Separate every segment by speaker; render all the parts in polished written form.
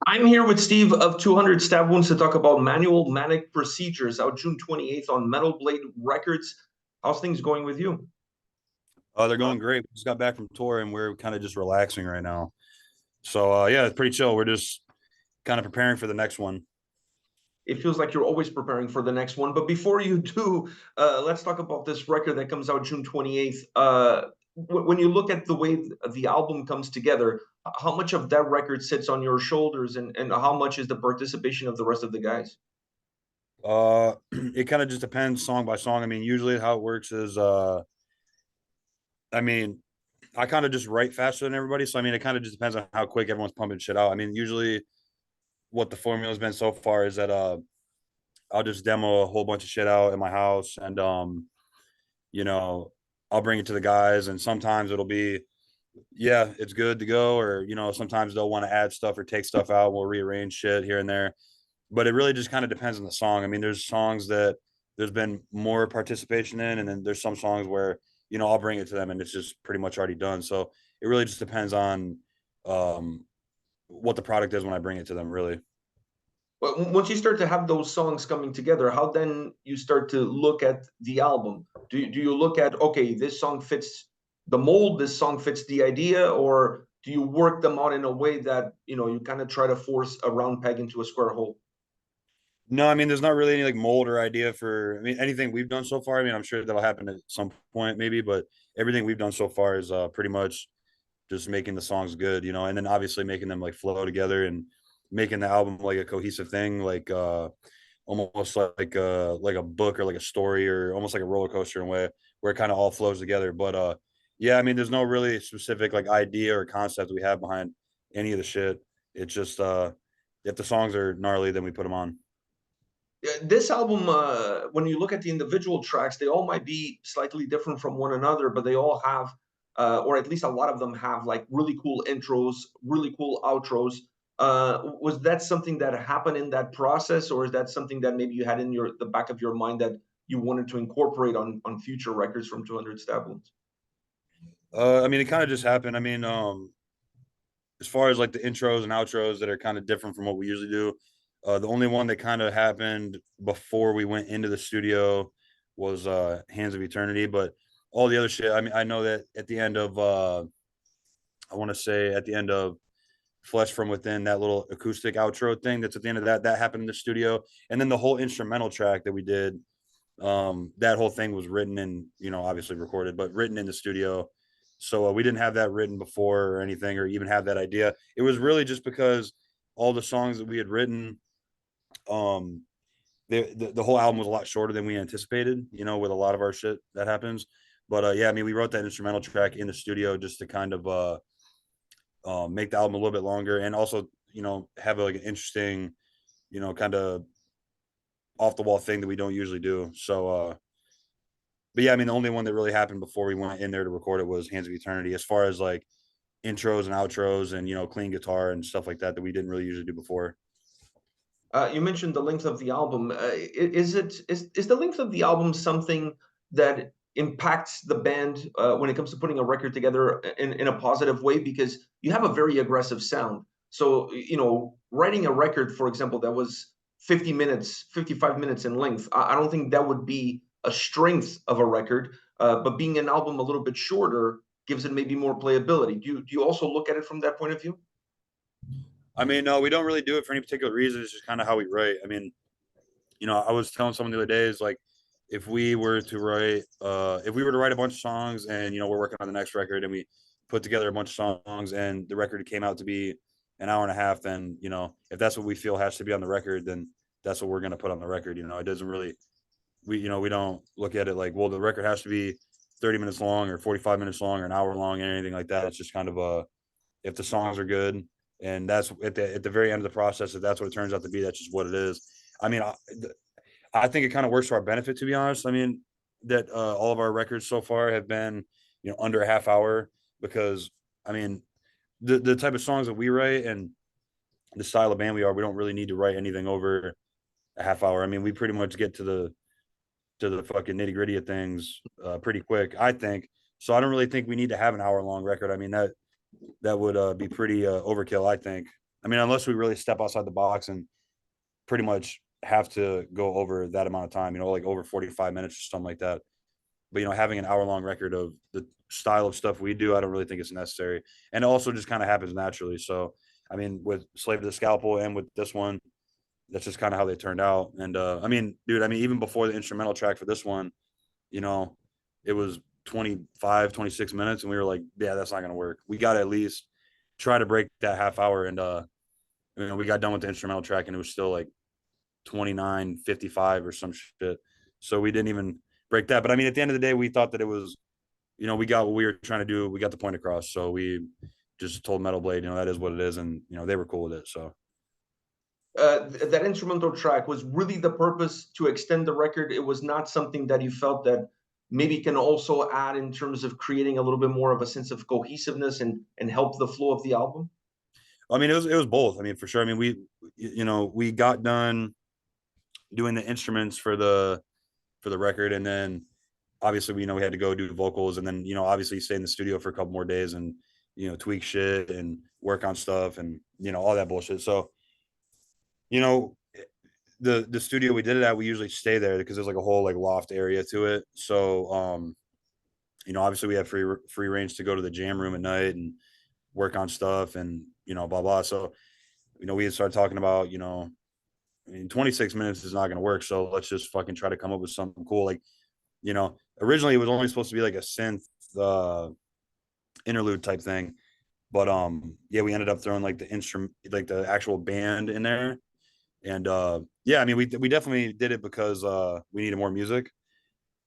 Speaker 1: I'm here with Steve of 200 Stab Wounds to talk about Manual Manic Procedures out June 28th on Metal Blade Records. How's things going with you?
Speaker 2: Oh, they're going great. We just got back from tour and we're kind of just relaxing right now. So yeah, it's pretty chill. We're just kind of preparing for the next one.
Speaker 1: It feels like you're always preparing for the next one. But before you do, let's talk about this record that comes out June 28th. When you look at the way the album comes together, how much of that record sits on your shoulders and how much is the participation of the rest of the guys?
Speaker 2: It kind of just depends song by song. I mean, usually how it works is I mean, I kind of just write faster than everybody. So I mean, it kind of just depends on how quick everyone's pumping shit out. I mean, usually what the formula's been so far is that I'll just demo a whole bunch of shit out in my house and you know, I'll bring it to the guys and sometimes it'll be yeah, it's good to go. Or, sometimes they'll want to add stuff or take stuff out. We'll rearrange shit here and there. But it really just kind of depends on the song. I mean, there's songs that there's been more participation in, and then there's some songs where, I'll bring it to them and it's just pretty much already done. So it really just depends on um what the product is when I bring it to them, really.
Speaker 1: Well, once you start to have those songs coming together, how then you start to look at the album? Do you look at, okay, this song fits the mold, this song fits the idea, or do you work them out in a way that, you kind of try to force a round peg into a square hole?
Speaker 2: No, I mean, there's not really any like mold or idea for, I mean, anything we've done so far. I mean, I'm sure that'll happen at some point maybe, but everything we've done so far is pretty much just making the songs good, and then obviously making them like flow together and making the album like a cohesive thing, like almost like a book or like a story or almost like a roller coaster in a way where it kind of all flows together. But yeah, I mean, there's no really specific like idea or concept we have behind any of the shit. It's just if the songs are gnarly, then we put them on.
Speaker 1: Yeah, this album, when you look at the individual tracks, they all might be slightly different from one another, but they all have, or at least a lot of them have, like really cool intros, really cool outros. Was that something that happened in that process, or is that something that maybe you had in the back of your mind that you wanted to incorporate on future records from 200 Stab Wounds?
Speaker 2: I mean, it kind of just happened. I mean, as far as like the intros and outros that are kind of different from what we usually do, the only one that kind of happened before we went into the studio was Hands of Eternity. But all the other shit, I mean, I know that at the end of I want to say at the end of Flesh from Within, that little acoustic outro thing that's at the end of that happened in the studio. And then the whole instrumental track that we did, that whole thing was written and, obviously recorded, but written in the studio. So we didn't have that written before or anything, or even have that idea. It was really just because all the songs that we had written, um, the whole album was a lot shorter than we anticipated, with a lot of our shit that happens. But yeah, I mean, we wrote that instrumental track in the studio just to kind of make the album a little bit longer and also, have like an interesting, kind of off the wall thing that we don't usually do. So, but yeah, I mean, the only one that really happened before we went in there to record it was Hands of Eternity. As far as like intros and outros and clean guitar and stuff like that we didn't really usually do before.
Speaker 1: You mentioned the length of the album. Is the length of the album something that impacts the band when it comes to putting a record together in a positive way? Because you have a very aggressive sound. So, writing a record, for example, that was 50 minutes, 55 minutes in length, I don't think that would be a strength of a record. But being an album a little bit shorter gives it maybe more playability. Do you also look at it from that point of view?
Speaker 2: I mean, no, we don't really do it for any particular reason. It's just kind of how we write. I mean, I was telling someone the other day is like, if we were to write a bunch of songs and, we're working on the next record and we put together a bunch of songs and the record came out to be an hour and a half, then, if that's what we feel has to be on the record, then that's what we're going to put on the record. It doesn't really, we don't look at it like, well, the record has to be 30 minutes long or 45 minutes long or an hour long or anything like that. It's just kind of if the songs are good and that's at the very end of the process, if that's what it turns out to be, that's just what it is. I mean, I think it kind of works to our benefit, to be honest. I mean, that all of our records so far have been, under a half hour because, I mean, the type of songs that we write and the style of band we are, we don't really need to write anything over a half hour. I mean, we pretty much get to the fucking nitty gritty of things pretty quick, I think. So I don't really think we need to have an hour long record. I mean, that would be pretty overkill, I think. I mean, unless we really step outside the box and pretty much have to go over that amount of time, like over 45 minutes or something like that. But having an hour long record of the style of stuff we do, I don't really think it's necessary. And it also just kind of happens naturally. So I mean, with Slave to the Scalpel and with this one, that's just kind of how they turned out. And I mean, dude, I mean, even before the instrumental track for this one, you know, it was 25, 26 minutes, and we were like, yeah, that's not gonna work. We gotta at least try to break that half hour. And we got done with the instrumental track and it was still like 29:55 or some shit. So we didn't even break that. But I mean, at the end of the day, we thought that it was, we got what we were trying to do. We got the point across. So we just told Metal Blade, that is what it is. And, they were cool with it. So
Speaker 1: That instrumental track was really the purpose to extend the record. It was not something that you felt that maybe can also add in terms of creating a little bit more of a sense of cohesiveness and help the flow of the album.
Speaker 2: I mean, it was both. I mean, for sure. I mean, we got done doing the instruments for the record, and then obviously we had to go do vocals, and then obviously stay in the studio for a couple more days and tweak shit and work on stuff and all that bullshit. So you know the studio we did it at, we usually stay there because there's like a whole like loft area to it. So obviously we have free range to go to the jam room at night and work on stuff and blah blah. So we had started talking about I mean 26 minutes is not going to work, so let's just fucking try to come up with something cool. Like originally it was only supposed to be like a synth uh interlude type thing, but yeah, we ended up throwing like the instrument, like the actual band in there. And yeah, I mean we definitely did it because we needed more music,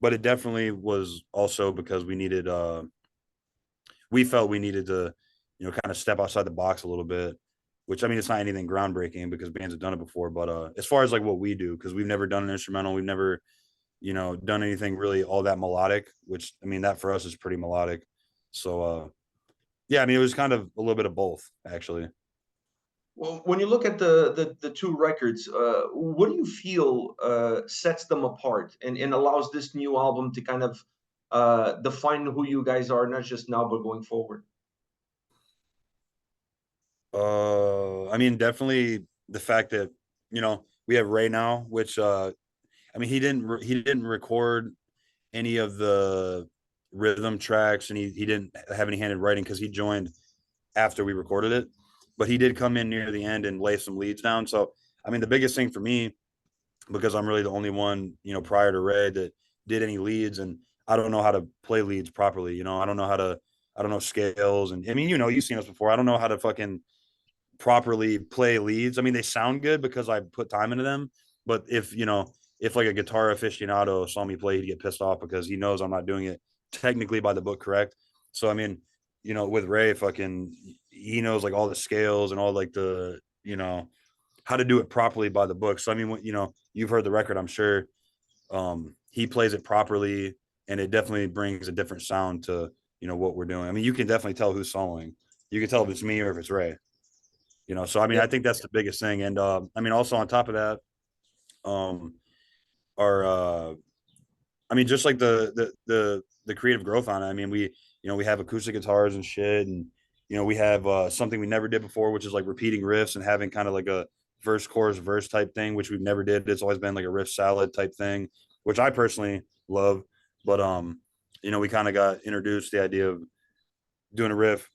Speaker 2: but it definitely was also because we felt we needed to kind of step outside the box a little bit, which I mean it's not anything groundbreaking because bands have done it before, but as far as like what we do, because we've never done an instrumental, we've never done anything really all that melodic, which I mean that for us is pretty melodic. So yeah, I mean it was kind of a little bit of both actually.
Speaker 1: Well, when you look at the two records, what do you feel sets them apart and allows this new album to kind of define who you guys are, not just now but going forward?
Speaker 2: I mean definitely the fact that we have Ray now, which I mean he didn't record any of the rhythm tracks, and he didn't have any hand in writing because he joined after we recorded it, but he did come in near the end and lay some leads down. So I mean the biggest thing for me, because I'm really the only one prior to Ray that did any leads, and I don't know how to play leads properly. I don't know scales, and I mean you've seen us before. I don't know how to fucking properly play leads. I mean, they sound good because I put time into them. But if like a guitar aficionado saw me play, he'd get pissed off because he knows I'm not doing it technically by the book correct. So I mean, with Ray, fucking, he knows like all the scales and all like the how to do it properly by the book. So I mean, you've heard the record, I'm sure. He plays it properly, and it definitely brings a different sound to what we're doing. I mean, you can definitely tell who's soloing. You can tell if it's me or if it's Ray. So I mean I think that's the biggest thing. And I mean also on top of that, um our I mean just like the creative growth on it. I mean we have acoustic guitars and shit, and we have something we never did before, which is like repeating riffs and having kind of like a verse chorus verse type thing, which we've never did. It's always been like a riff salad type thing, which I personally love. But we kind of got introduced the idea of doing a riff,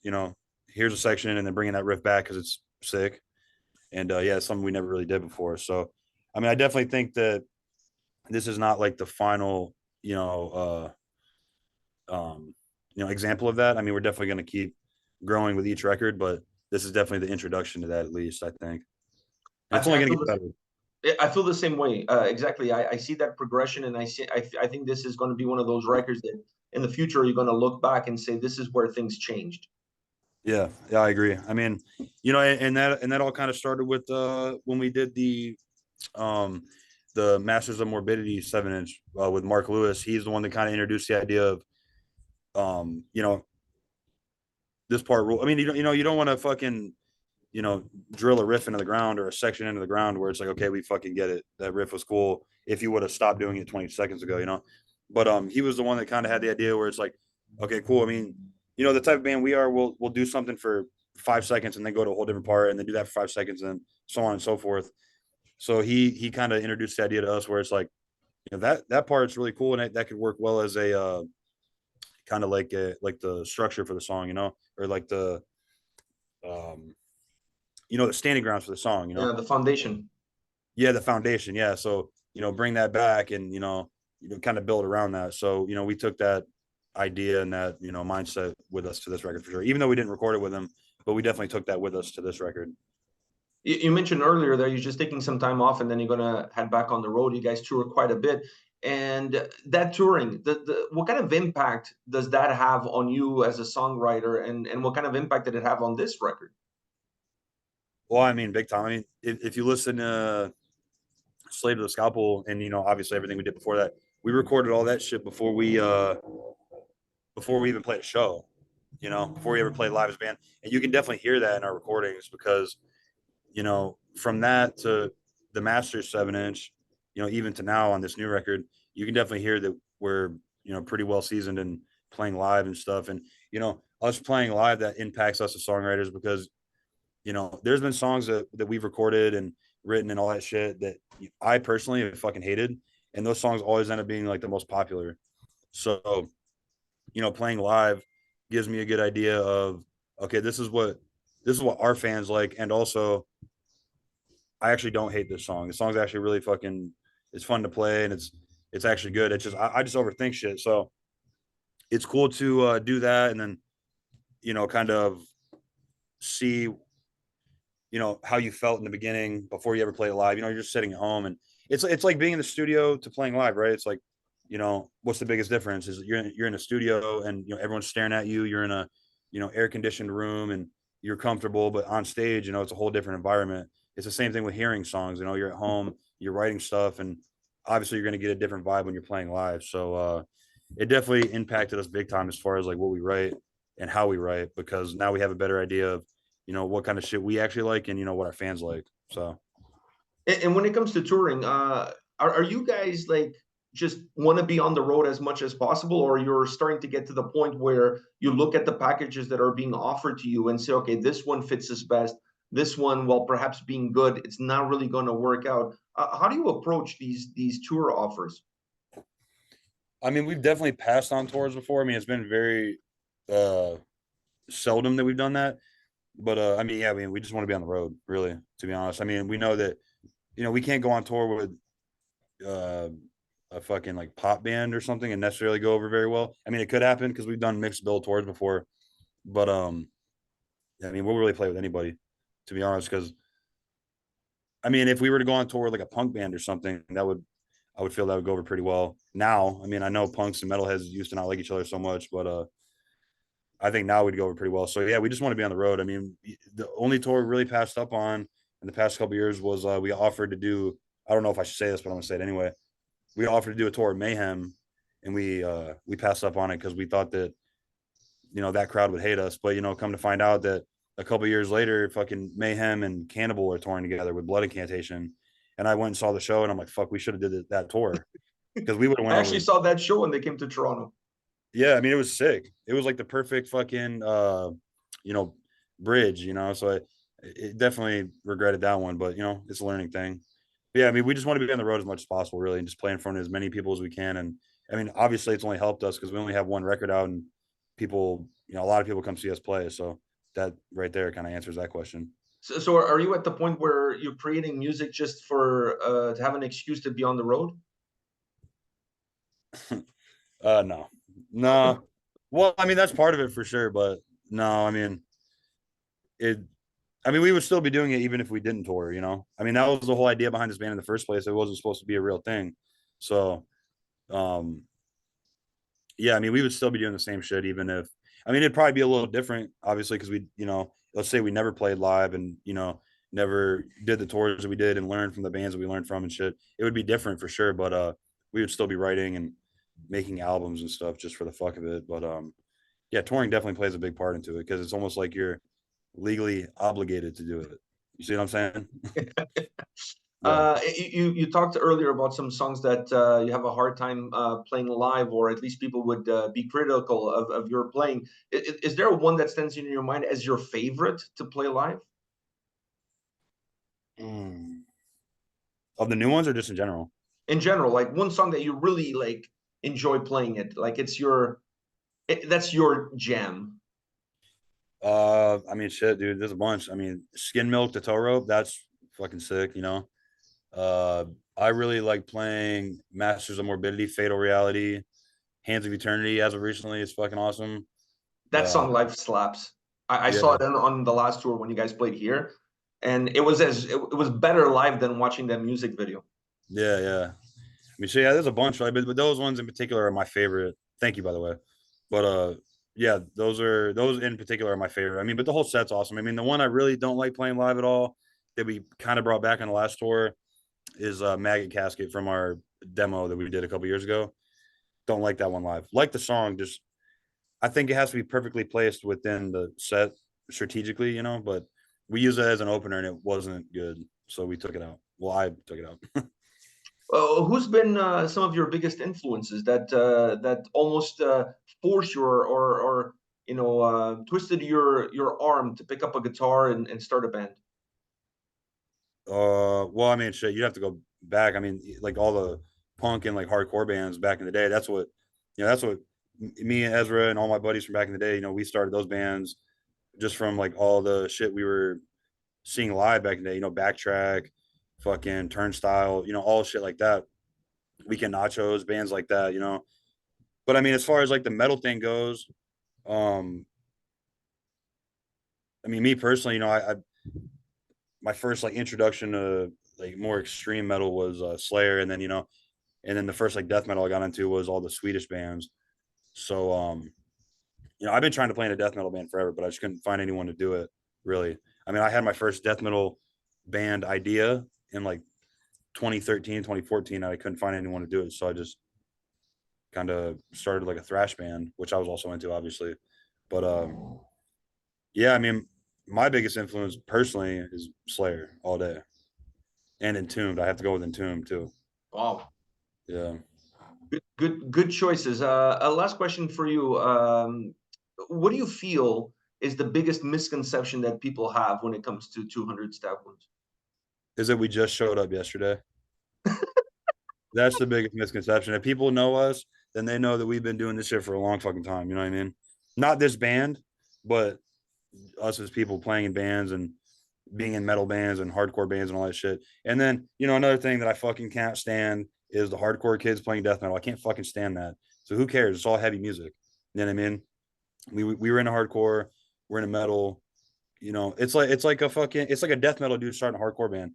Speaker 2: here's a section and then bringing that riff back because it's sick. And yeah, it's something we never really did before. So I mean I definitely think that this is not like the final example of that. I mean we're definitely going to keep growing with each record, but this is definitely the introduction to that, at least I think, and
Speaker 1: I,
Speaker 2: it's only
Speaker 1: I
Speaker 2: going to
Speaker 1: feel
Speaker 2: get better.
Speaker 1: I feel the same way. Exactly. I see that progression, and I think this is going to be one of those records that in the future you're going to look back and say this is where things changed.
Speaker 2: Yeah, I agree. I mean and that all kind of started with when we did um the Masters of Morbidity 7-inch with Mark Lewis. He's the one that kind of introduced the idea of um you know this part rule. I mean, you don't want to fucking, drill a riff into the ground or a section into the ground where it's like, okay, we fucking get it. That riff was cool. If you would have stopped doing it 20 seconds ago. But he was the one that kind of had the idea where it's like, okay, cool. I mean, the type of band we are, we'll do something for 5 seconds and then go to a whole different part and then do that for 5 seconds and so on and so forth. So he kind of introduced the idea to us where it's like, that part's really cool and that could work well as a kind of like the structure for the song, or like the um the standing grounds for the song,
Speaker 1: Yeah, the foundation.
Speaker 2: yeah, the foundation, yeah. So bring that back and kind of build around that. So we took that idea and that mindset with us to this record for sure, even though we didn't record it with them, but we definitely took that with us to this record.
Speaker 1: You mentioned earlier that you're just taking some time off and then you're gonna head back on the road. You guys tour quite a bit, and that touring, the what kind of impact does that have on you as a songwriter, and what kind of impact did it have on this record?
Speaker 2: Well, I mean, big time. I mean, if you listen to Slave to the Scalpel and obviously everything we did before that, we recorded all that shit before we even played a show, before we ever played live as a band. And you can definitely hear that in our recordings because, from that to the Masters 7 inch, even to now on this new record, you can definitely hear that we're, pretty well seasoned and playing live and stuff. And, us playing live, that impacts us as songwriters because, there's been songs that we've recorded and written and all that shit that I personally have fucking hated. And those songs always end up being like the most popular. So, playing live gives me a good idea of, okay, this is what our fans like. And also I actually don't hate this song. The song's actually really fucking, it's fun to play and it's actually good. It's just, I just overthink shit. So it's cool to do that. And then, kind of see, how you felt in the beginning before you ever play it live. You're just sitting at home and it's like being in the studio to playing live, right? It's like, what's the biggest difference is you're in a studio and everyone's staring at you. You're in a air conditioned room and you're comfortable, but on stage, it's a whole different environment. It's the same thing with hearing songs. You're at home, you're writing stuff, and obviously you're going to get a different vibe when you're playing live. So it definitely impacted us big time as far as like what we write and how we write, because now we have a better idea of what kind of shit we actually like and what our fans like. So
Speaker 1: And when it comes to touring, are you guys like just want to be on the road as much as possible, or you're starting to get to the point where you look at the packages that are being offered to you and say, okay, this one fits us best. This one, while perhaps being good, it's not really going to work out. How do you approach these tour offers?
Speaker 2: I mean, we've definitely passed on tours before. I mean, it's been very uh seldom that we've done that. But I mean, yeah, I mean, we just want to be on the road, really, to be honest. I mean, we know that, we can't go on tour with uh a fucking like pop band or something and necessarily go over very well. I mean, it could happen because we've done mixed bill tours before, but I mean, we'll really play with anybody, to be honest, because I mean, if we were to go on tour with like a punk band or something, I would feel that would go over pretty well. Now, I mean, I know punks and metalheads used to not like each other so much, but I think now we'd go over pretty well. So yeah, we just want to be on the road. I mean, the only tour we really passed up on in the past couple of years was we offered to do. I don't know if I should say this, but I'm gonna say it anyway. We offered to do a tour of Mayhem, and we passed up on it because we thought that that crowd would hate us. But come to find out that a couple of years later, fucking Mayhem and Cannibal are touring together with Blood Incantation, and I went and saw the show, and I'm like, fuck, we should have did that tour because we would have
Speaker 1: I
Speaker 2: went
Speaker 1: actually
Speaker 2: over.
Speaker 1: saw that show when they came to Toronto.
Speaker 2: Yeah, I mean, it was sick. It was like the perfect fucking you know, bridge, so it definitely regretted that one, but it's a learning thing. But yeah, I mean, we just want to be on the road as much as possible, really, and just play in front of as many people as we can. And I mean, obviously it's only helped us because we only have one record out and people, a lot of people come see us play. So that right there kind of answers that question.
Speaker 1: So are you at the point where you're creating music just for to have an excuse to be on the road?
Speaker 2: No. No. Well, I mean, that's part of it for sure, but no, I mean, it I mean, we would still be doing it even if we didn't tour, I mean, that was the whole idea behind this band in the first place. It wasn't supposed to be a real thing. So, um, yeah, I mean, we would still be doing the same shit, even if, I mean, it'd probably be a little different, obviously, because we, let's say we never played live and, never did the tours that we did and learned from the bands that we learned from and shit. It would be different for sure, but, we would still be writing and making albums and stuff just for the fuck of it. But, yeah, touring definitely plays a big part into it because it's almost like you're legally obligated to do it. You see what I'm saying? Yeah.
Speaker 1: You talked earlier about some songs that you have a hard time playing live, or at least people would be critical of your playing. Is there one that stands in your mind as your favorite to play live?
Speaker 2: Mm. Of the new ones or just in general?
Speaker 1: In general, like one song that you really like enjoy playing it, like that's your jam.
Speaker 2: I mean, shit, dude. There's a bunch. I mean, Skin Milk to Toe Rope. That's fucking sick. You know. Uh, I really like playing Masters of Morbidity, Fatal Reality, Hands of Eternity. As of recently, it's fucking awesome.
Speaker 1: That
Speaker 2: Uh,
Speaker 1: song live slaps. I saw
Speaker 2: yeah,
Speaker 1: it on the last tour when you guys played here, and it was better live than watching that music video.
Speaker 2: yeah. I mean, so yeah, there's a bunch, right? But those ones in particular are my favorite. Thank you, by the way. But yeah, those in particular are my favorite. I mean, but the whole set's awesome. I mean, the one I really don't like playing live at all that we kind of brought back on the last tour is Maggot Casket from our demo that we did a couple years ago. Don't like that one live. Like the song, just I think it has to be perfectly placed within the set strategically, you know. But we used it as an opener and it wasn't good, so we took it out. Well, I took it out.
Speaker 1: Who's been some of your biggest influences that almost forced you or twisted your arm to pick up a guitar and start a band?
Speaker 2: Well, I mean, shit, you have to go back. I mean, like all the punk and like hardcore bands back in the day. That's what me and Ezra and all my buddies from back in the day. You know, we started those bands just from like all the shit we were seeing live back in the day. You know, Backtrack, fucking Turnstile. You know, all shit like that. Weekend Nachos, bands like that. You know, but I mean, as far as like the metal thing goes, um, I mean, me personally, you know, I my first like introduction to like more extreme metal was Slayer, and then and then the first like death metal I got into was all the Swedish bands. So I've been trying to play in a death metal band forever, but I just couldn't find anyone to do it really. I mean, I had my first death metal band idea in like 2013, 2014, and I couldn't find anyone to do it. So I just kind of started like a thrash band, which I was also into, obviously. But yeah, I mean, my biggest influence personally is Slayer all day and Entombed. I have to go with Entombed too.
Speaker 1: Wow.
Speaker 2: Yeah.
Speaker 1: Good choices. A last question for you. What do you feel is the biggest misconception that people have when it comes to 200 stab wounds?
Speaker 2: Is that we just showed up yesterday. That's the biggest misconception. If people know us, then they know that we've been doing this shit for a long fucking time. You know what I mean? Not this band, but us as people playing in bands and being in metal bands and hardcore bands and all that shit. And then, another thing that I fucking can't stand is the hardcore kids playing death metal. I can't fucking stand that. So who cares? It's all heavy music. You know what I mean? We were into hardcore, we're into metal. It's like a death metal dude starting a hardcore band.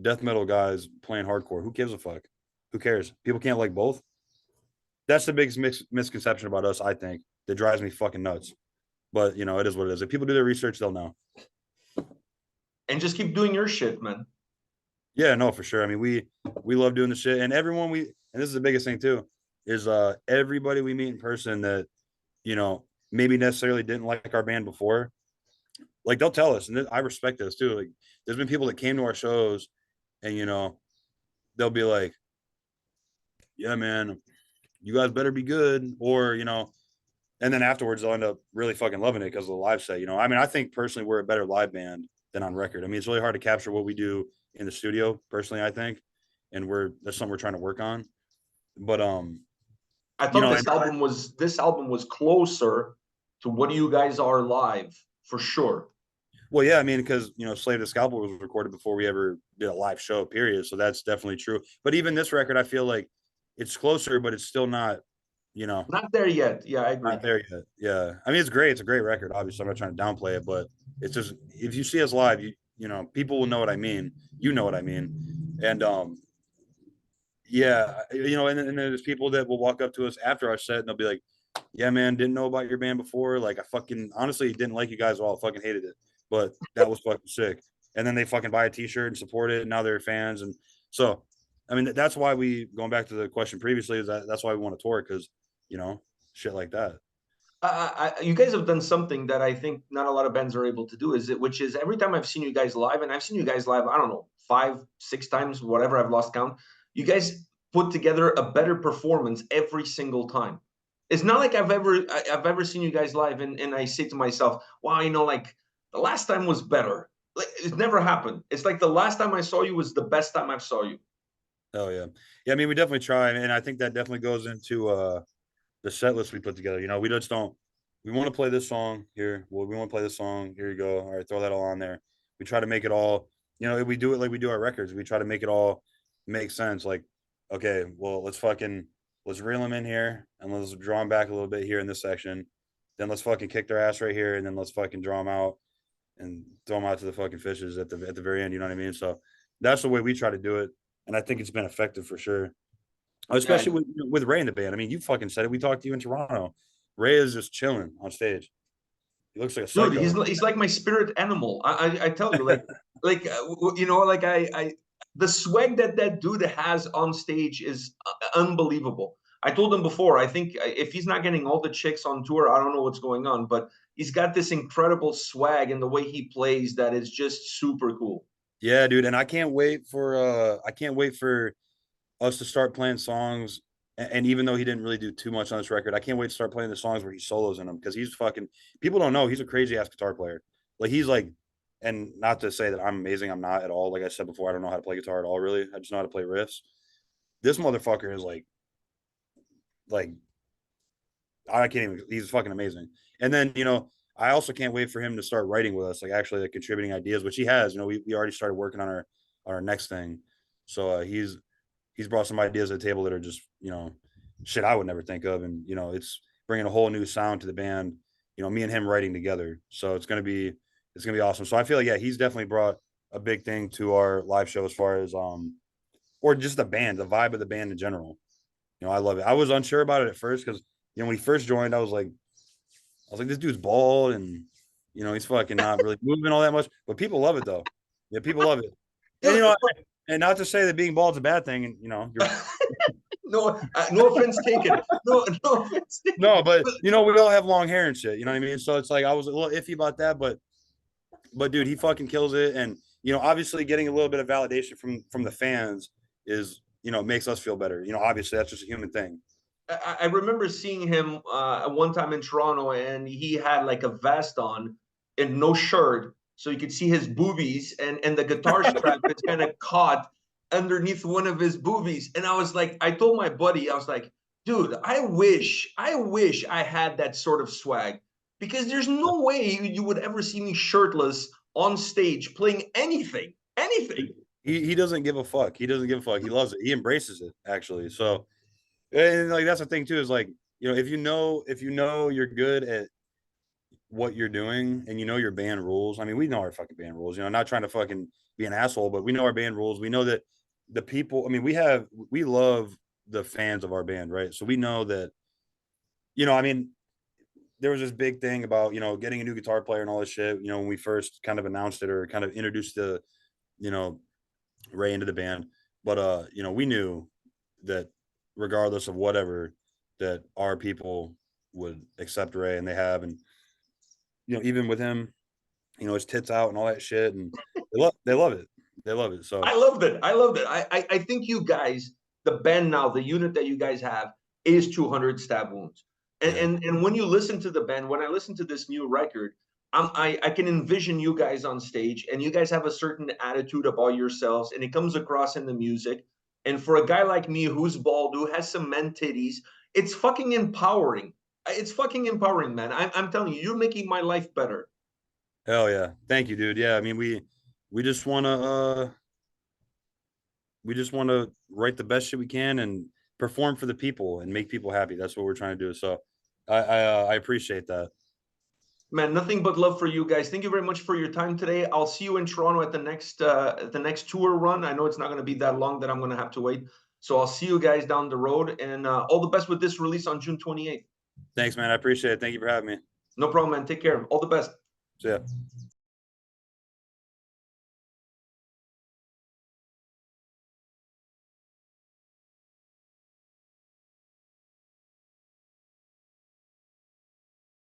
Speaker 2: Death metal guys playing hardcore. Who gives a fuck? Who cares? People can't like both. That's the biggest misconception about us, I think, that drives me fucking nuts. But it is what it is. If people do their research, they'll know.
Speaker 1: And just keep doing your shit, man.
Speaker 2: Yeah, no, for sure. I mean, we love doing the shit, and and this is the biggest thing too, is everybody we meet in person that maybe necessarily didn't like our band before, like they'll tell us, and I respect this too. Like, there's been people that came to our shows, and they'll be like, "Yeah, man, you guys better be good," or and then afterwards they'll end up really fucking loving it because of the live set. I mean, I think personally we're a better live band than on record. I mean, it's really hard to capture what we do in the studio, personally, I think, and that's something we're trying to work on. But
Speaker 1: I thought
Speaker 2: and
Speaker 1: this album was closer to what you guys are live for sure.
Speaker 2: well, yeah, I mean, because Slave the Scalpel was recorded before we ever did a live show, period. So that's definitely true. But even this record, I feel like it's closer, but it's still not, you know,
Speaker 1: Not there yet. Yeah, I agree.
Speaker 2: not there yet. Yeah. I mean, it's great. It's a great record. Obviously, I'm not trying to downplay it, but it's just if you see us live, people will know what I mean. You know what I mean. And yeah, and then there's people that will walk up to us after our set and they'll be like, "Yeah, man, didn't know about your band before. Like, I fucking honestly didn't like you guys at all. I fucking hated it, but that was fucking sick." And then they fucking buy a T-shirt and support it, and now they're fans. And so, I mean, that's why going back to the question previously, that's why we want to tour because shit like that.
Speaker 1: You guys have done something that I think not a lot of bands are able to do, which is every time I've seen you guys live, and I've seen you guys live, I don't know, 5, 6 times, whatever, I've lost count. You guys put together a better performance every single time. It's not like I've ever seen you guys live and I say to myself, wow, like the last time was better. Like it's never happened. It's like the last time I saw you was the best time I saw you.
Speaker 2: Oh yeah, yeah. I mean, we definitely try, and I think that definitely goes into the set list we put together. We just don't. We want to play this song here. Well, we want to play this song. Here you go. All right, throw that all on there. We try to make it all. We do it like we do our records. We try to make it all make sense. Like, okay, well, let's reel them in here and let's draw them back a little bit here in this section. Then let's fucking kick their ass right here, and then let's fucking draw them out and throw them out to the fucking fishes at the very end. You know what I mean? So that's the way we try to do it, and I think it's been effective for sure.
Speaker 1: Yeah,
Speaker 2: Especially with Ray in the band. I mean, you fucking said it. We talked to you in Toronto. Ray is just chilling on stage. He looks like a
Speaker 1: dude,
Speaker 2: psycho.
Speaker 1: he's like my spirit animal. I tell you, like I the swag that that dude has on stage is unbelievable. I told him before, I think if he's not getting all the chicks on tour, I don't know what's going on, but he's got this incredible swag and the way he plays that is just super cool.
Speaker 2: Yeah, dude. And I can't wait for us to start playing songs. And even though he didn't really do too much on this record, I can't wait to start playing the songs where he solos in them because he's fucking people don't know he's a crazy ass guitar player. Like he's like, and not to say that I'm amazing, I'm not at all. Like I said before, I don't know how to play guitar at all, really. I just know how to play riffs. This motherfucker is like I can't even. He's fucking amazing. And then I also can't wait for him to start writing with us, like actually like contributing ideas, which he has. We already started working on our next thing, so he's brought some ideas to the table that are just shit I would never think of, and it's bringing a whole new sound to the band. Me and him writing together, so it's gonna be awesome. So I feel like yeah, he's definitely brought a big thing to our live show as far as or just the band, the vibe of the band in general. I love it. I was unsure about it at first because when he first joined, I was like, this dude's bald and he's fucking not really moving all that much. But people love it though. Yeah, people love it. And
Speaker 1: Dude,
Speaker 2: and not to say that being bald's a bad thing, and you're
Speaker 1: no offense taken. No offense taken.
Speaker 2: no, but we all have long hair and shit. You know what I mean? So it's like I was a little iffy about that, but dude, he fucking kills it. And obviously getting a little bit of validation from the fans is makes us feel better. Obviously that's just a human thing.
Speaker 1: I remember seeing him one time in Toronto, and he had like a vest on and no shirt, so you could see his boobies, and the guitar strap is kind of caught underneath one of his boobies. And I was like, I told my buddy, I was like, dude, I wish I had that sort of swag because there's no way you would ever see me shirtless on stage playing anything.
Speaker 2: He doesn't give a fuck. He doesn't give a fuck. He loves it. He embraces it actually. So and like that's the thing too is like if you know you're good at what you're doing and your band rules. I mean, we know our fucking band rules. Not trying to fucking be an asshole, but we know our band rules. We know that the people. I mean, we love the fans of our band, right? So we know that. I mean, there was this big thing about getting a new guitar player and all this shit. When we first kind of announced it or kind of introduced the you know Ray into the band, but we knew that regardless of whatever, that our people would accept Ray, and they have, and even with him, his tits out and all that shit, and they love it, they love it. So
Speaker 1: I loved it. I think you guys, the band now, the unit that you guys have is 200 stab wounds. And
Speaker 2: yeah,
Speaker 1: and when you listen to the band, when I listen to this new record, I can envision you guys on stage, and you guys have a certain attitude about yourselves, and it comes across in the music. And for a guy like me who's bald, who has some man titties, it's fucking empowering. It's fucking empowering, man. I'm telling you, you're making my life better.
Speaker 2: hell yeah, thank you, dude. Yeah, I mean we just want to write the best shit we can and perform for the people and make people happy. That's what we're trying to do. So I appreciate that.
Speaker 1: Man, nothing but love for you guys. Thank you very much for your time today. I'll see you in Toronto at the next tour run. I know it's not going to be that long that I'm going to have to wait. So I'll see you guys down the road, and all the best with this release on June 28th.
Speaker 2: Thanks, man. I appreciate it. Thank you for having me.
Speaker 1: No problem, man. Take care. All the best.
Speaker 2: See ya.